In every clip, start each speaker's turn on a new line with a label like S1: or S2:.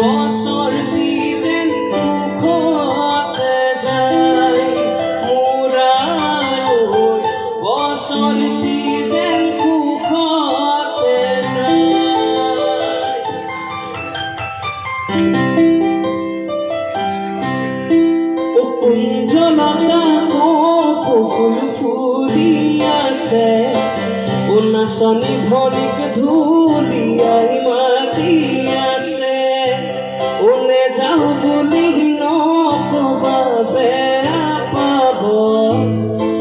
S1: বছর দিন মুখতে যায় মোরা বছর দিন মুখতে যায় ও কুঞ্জলতা ও ফুল ফুলিয়াছে ও নাচনী ভৰিক ধুলিয়াই মাতি আছে ওনে যাও বুলি নকবা বেয়া পাব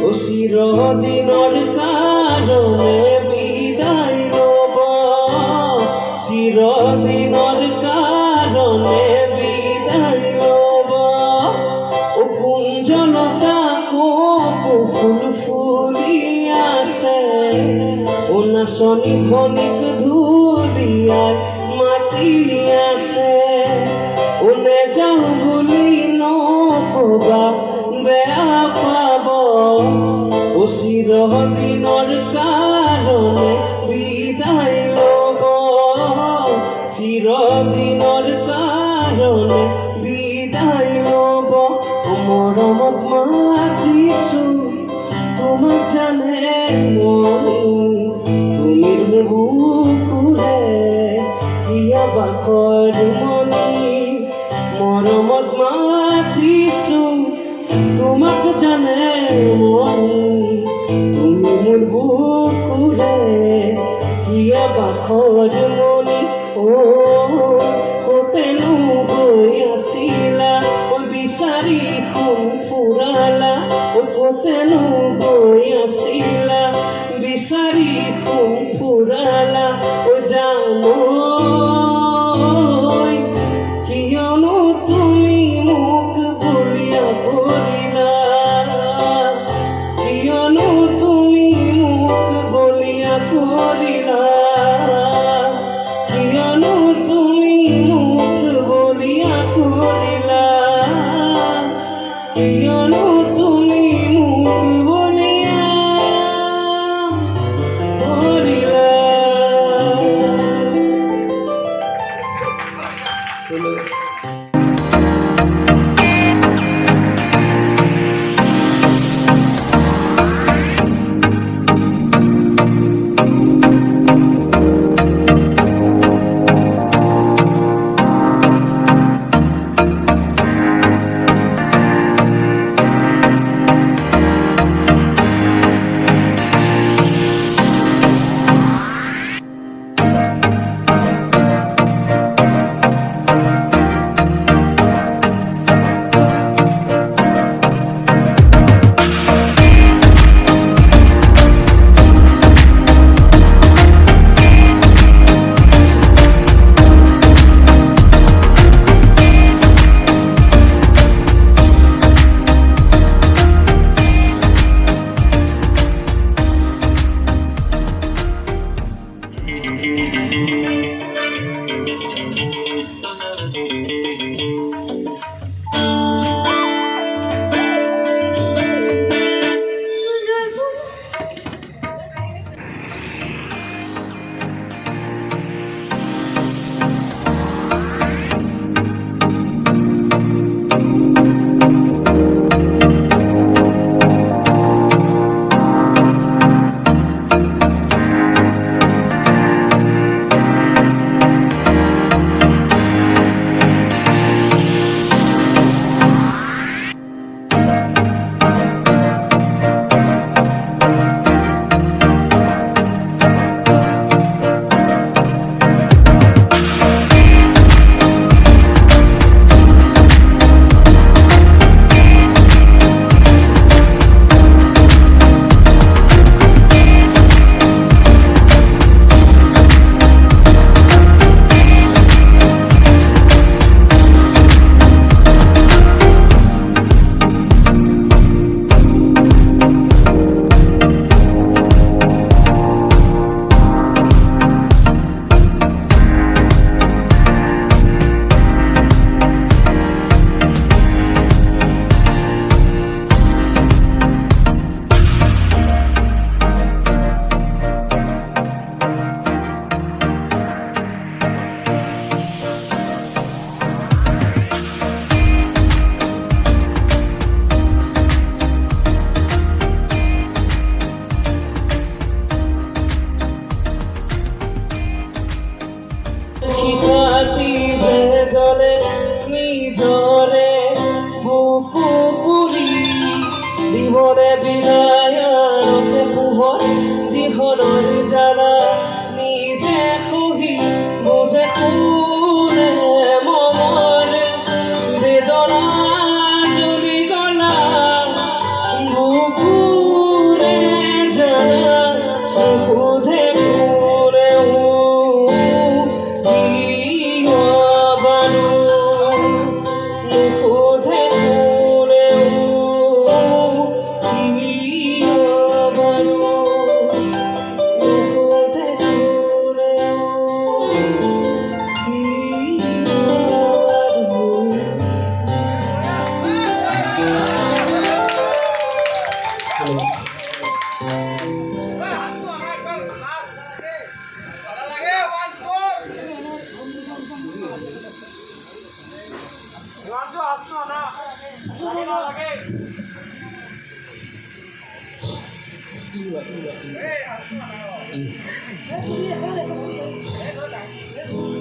S1: ও চিৰদিনৰ কাৰণে বিদায় ল'ব চিৰদিনৰ কাৰণে বিদায় ল'ব ও কুঞ্জলতা ফুল ফুলিয়াছে ও নাচনী ভৰিক ধুলিয়াই মাতি আছে ওনে যাও বুলি নকবা বেয়া পাব ও চিৰদিনৰ কাৰণে বিদায় ল'ব চিৰদিনৰ কাৰণে বিদায় ল'ব মৰমত মাতিছো তোমাক জানে তুমি বুকুৰে হিয়া বাকৰ মনি মৰমত মাতিছো তোমাক জানে তুমি মোৰ বুকুৰে হিয়া বাকৰ মনি কতেনো গৈ আছিলা বিচাৰি সোণ ফুৰালা কতেনো গৈ আছিলা বিচাৰি সোণ ফুৰালা জানো কিয়নো তুমি মোক বলিয়া কৰিলা কিয়নো তুমি মোক বলিয়া কৰিলা কিয়নো তুমি মোক বলিয়া কৰিলা কিয়নো তুমি মোক বলিয়া কৰিলা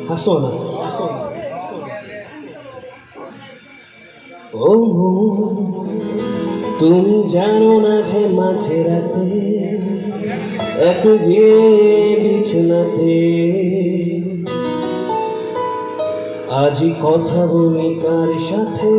S1: হাসো না, ও তুমি জানো না যে মাঝে রাতে এক গিয়ে বিছানাতে আজ কথা বলি কার সাথে